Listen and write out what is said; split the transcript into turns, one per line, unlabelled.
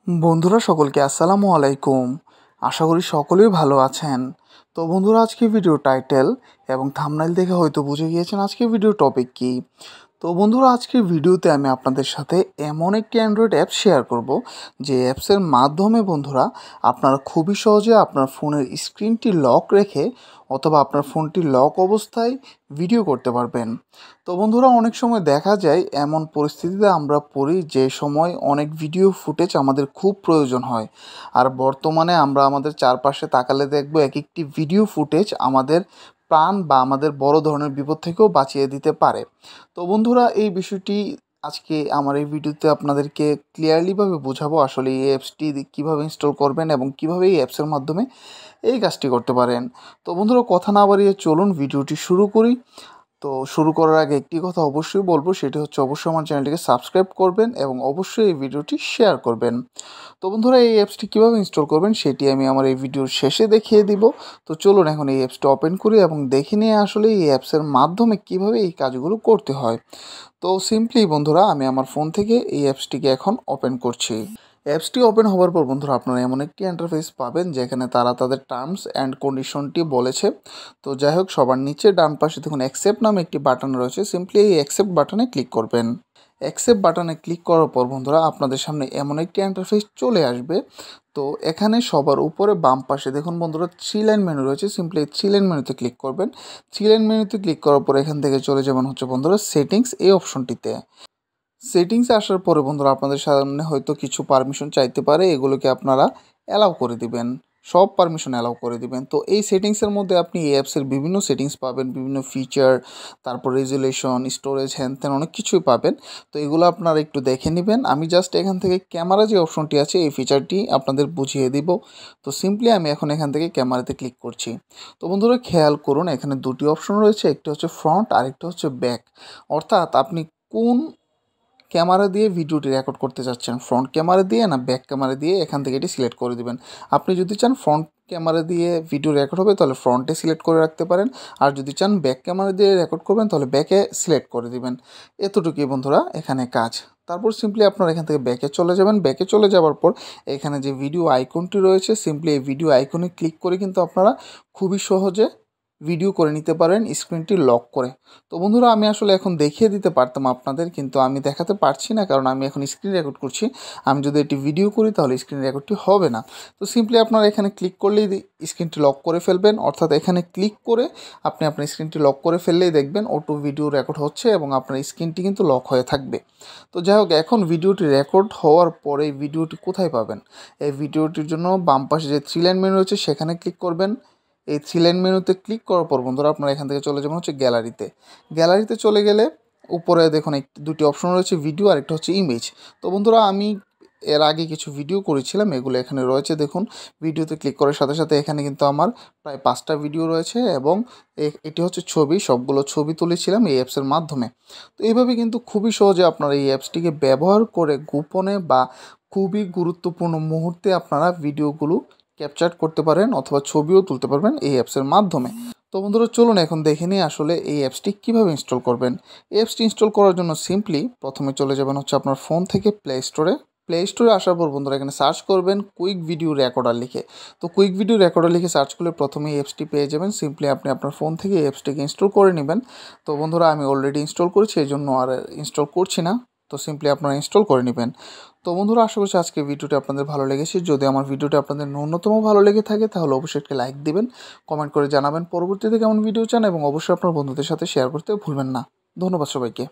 বন্ধুরা সকলকে আসসালামু আলাইকুম। আশা করি সকলেই ভালো আছেন। তো বন্ধুরা, আজকে ভিডিও টাইটেল এবং থাম্বনেল দেখে হয়তো বুঝে গিয়েছেন আজকে ভিডিও টপিক কী। তো বন্ধুরা, আজকের ভিডিওতে আমি আপনাদের সাথে এমন একটি অ্যান্ড্রয়েড অ্যাপ শেয়ার করব যে অ্যাপসের মাধ্যমে বন্ধুরা আপনারা খুবই সহজে আপনার ফোনের স্ক্রিনটি লক রেখে অথবা আপনার ফোনটি লক অবস্থায় ভিডিও করতে পারবেন। তো বন্ধুরা, অনেক সময় দেখা যায় এমন পরিস্থিতিতে আমরা পড়ি যে সময় অনেক ভিডিও ফুটেজ আমাদের খুব প্রয়োজন হয়। আর বর্তমানে আমরা আমাদের চারপাশে তাকালে দেখব এক একটি ভিডিও ফুটেজ আমাদের প্রাণ বা আমাদের বড় ধরনের বিপদ থেকেও বাঁচিয়ে দিতে পারে। তো বন্ধুরা, এই বিষয়টি আজকে আমার এই ভিডিওতে আপনাদেরকে ক্লিয়ারলিভাবে বোঝাবো আসলে এই অ্যাপসটি কীভাবে ইনস্টল করবেন এবং কীভাবে এই অ্যাপসের মাধ্যমে এই কাজটি করতে পারেন। তো বন্ধুরা, কথা না বাড়িয়ে চলুন ভিডিওটি শুরু করি। তো শুরু করার আগে একটি কথা অবশ্যই বলবো, সেটি হচ্ছে অবশ্যই আমার চ্যানেলটিকে সাবস্ক্রাইব করবেন এবং অবশ্যই এই ভিডিওটি শেয়ার করবেন। তো বন্ধুরা, এই অ্যাপসটি কীভাবে ইনস্টল করবেন সেটি আমি আমার এই ভিডিওর শেষে দেখিয়ে দিব। তো চলুন এখন এই অ্যাপসটা ওপেন করি এবং দেখে নিয়ে আসলে এই অ্যাপসের মাধ্যমে কীভাবে এই কাজগুলো করতে হয়। তো সিম্পলি বন্ধুরা, আমি আমার ফোন থেকে এই অ্যাপসটিকে এখন ওপেন করছি। অ্যাপসটি ওপেন হওয়ার পর বন্ধুরা আপনারা এমন একটি ইন্টারফেস পাবেন যেখানে তারা তাদের টার্মস অ্যান্ড কন্ডিশনটি বলেছে। তো যাই হোক, সবার নিচে ডান পাশে দেখুন অ্যাকসেপ্ট নামে একটি বাটন রয়েছে। সিম্পলি এই অ্যাকসেপ্ট বাটনে ক্লিক করবেন। অ্যাকসেপ্ট বাটনে ক্লিক করার পর বন্ধুরা আপনাদের সামনে এমন একটি ইন্টারফেস চলে আসবে। তো এখানে সবার উপরে বাম পাশে দেখুন বন্ধুরা 3 লাইন মেনু রয়েছে। সিম্পলি এই 3 লাইন মেনুতে ক্লিক করবেন। 3 লাইন মেনুতে ক্লিক করার পর এখান থেকে চলে যাবেন হচ্ছে বন্ধুরা সেটিংস এই অপশনটিতে। সেটিংসে আসার পরে বন্ধুরা আপনাদের সামনে হয়তো কিছু পারমিশন চাইতে পারে, এগুলোকে আপনারা অ্যালাউ করে দিবেন। সব পারমিশন অ্যালাউ করে দিবেন। তো এই সেটিংসের মধ্যে আপনি এই অ্যাপসের বিভিন্ন সেটিংস পাবেন, বিভিন্ন ফিচার, তারপর রেজুলেশন, স্টোরেজ, হ্যান ত্যান অনেক কিছুই পাবেন। তো এগুলো আপনারা একটু দেখে নেবেন। আমি জাস্ট এখান থেকে ক্যামেরা যে অপশনটি আছে এই ফিচারটি আপনাদের বুঝিয়ে দিব। তো সিম্পলি আমি এখন এখান থেকে ক্যামেরাতে ক্লিক করছি। তো বন্ধুরা খেয়াল করুন, এখানে দুটি অপশন রয়েছে, একটি হচ্ছে ফ্রন্ট আর একটা হচ্ছে ব্যাক। অর্থাৎ আপনি কোন ক্যামেরা দিয়ে ভিডিওটি রেকর্ড করতে চাচ্ছেন, ফ্রন্ট ক্যামেরা দিয়ে না ব্যাক ক্যামেরা দিয়ে, এখান থেকে এটি সিলেক্ট করে দিবেন। আপনি যদি চান ফ্রন্ট ক্যামেরা দিয়ে ভিডিও রেকর্ড হবে তাহলে ফ্রন্টে সিলেক্ট করে রাখতে পারেন, আর যদি চান ব্যাক ক্যামেরা দিয়ে রেকর্ড করবেন তাহলে ব্যাকে সিলেক্ট করে দিবেন। এতটুকুই বন্ধুরা এখানে কাজ। তারপর সিম্পলি আপনারা এখান থেকে ব্যাকে চলে যাবেন। ব্যাকে চলে যাওয়ার পর এখানে যে ভিডিও আইকনটি রয়েছে, সিম্পলি এই ভিডিও আইকনে ক্লিক করে কিন্তু আপনারা খুবই সহজে ভিডিও করে নিতে পারেন স্ক্রিনটি লক করে। তো বন্ধুরা, আমি আসলে এখন দেখিয়ে দিতে পারতাম আপনাদের, কিন্তু আমি দেখাতে পারছি না কারণ আমি এখন স্ক্রিন রেকর্ড করছি। আমি যদি এটি ভিডিও করি তাহলে স্ক্রিন রেকর্ডটি হবে না। তো সিম্পলি আপনারা এখানে ক্লিক করলেই স্ক্রিনটি লক করে ফেলবেন। অর্থাৎ এখানে ক্লিক করে আপনি আপনার স্ক্রিনটি লক করে ফেললেই দেখবেন অটো ভিডিও রেকর্ড হচ্ছে এবং আপনার স্ক্রিনটি কিন্তু লক হয়ে থাকবে। তো যাই হোক, এখন ভিডিওটি রেকর্ড হওয়ার পরে এই ভিডিওটি কোথায় পাবেন? এই ভিডিওটির জন্য বাম পাশে যে 3 লাইন মেনু রয়েছে সেখানে ক্লিক করবেন। এই 3 লাইন মেনুতে ক্লিক করার পর বন্ধুরা আপনারা এখান থেকে চলে যাবেন হচ্ছে গ্যালারিতে। গ্যালারিতে চলে গেলে উপরে দেখুন দুটি অপশন রয়েছে, ভিডিও আর একটা হচ্ছে ইমেজ। তো বন্ধুরা, আমি এর আগে কিছু ভিডিও করেছিলাম, এগুলো এখানে রয়েছে দেখুন। ভিডিওতে ক্লিক করার সাথে সাথে এখানে কিন্তু আমার প্রায় 5টা ভিডিও রয়েছে এবং এটি হচ্ছে ছবি, সবগুলো ছবি তুলেছিলাম এই অ্যাপসের মাধ্যমে। তো এইভাবে কিন্তু খুবই সহজে আপনারা এই অ্যাপসটিকে ব্যবহার করে গোপনে বা খুবই গুরুত্বপূর্ণ মুহূর্তে আপনারা ভিডিওগুলো ক্যাপচার করতে পারেন অথবা ছবিও তুলতে পারবেন এই অ্যাপসের মাধ্যমে। তো বন্ধুরা চলুন এখন দেখে নিই আসলে এই অ্যাপসটি কীভাবে ইনস্টল করবেন। এই অ্যাপসটি ইনস্টল করার জন্য সিম্পলি প্রথমে চলে যাবেন হচ্ছে আপনার ফোন থেকে প্লে স্টোরে। প্লে স্টোরে আসার পর বন্ধুরা এখানে সার্চ করবেন কুইক ভিডিও রেকর্ডার লিখে। তো কুইক ভিডিও রেকর্ডার লিখে সার্চ করলে প্রথমে এই অ্যাপসটি পেয়ে যাবেন। সিম্পলি আপনি আপনার ফোন থেকে এই অ্যাপসটিকে ইনস্টল করে নেবেন। তো বন্ধুরা, আমি অলরেডি ইনস্টল করেছি, এই জন্য আর ইনস্টল করছি না। তো সিম্পলি আপনারা ইনস্টল করে নেবেন। তো বন্ধুরা, আশা করছি আজকে ভিডিওটি আপনাদের ভালো লেগেছে। যদি আমার ভিডিওটি আপনাদের ন্যূনতম ভালো লেগে থাকে তাহলে অবশ্যই একটি লাইক দিবেন, কমেন্ট করে জানাবেন পরবর্তীতে কেমন ভিডিও চান এবং অবশ্যই আপনার বন্ধুদের সাথে শেয়ার করতে ভুলবেন না। ধন্যবাদ সবাইকে।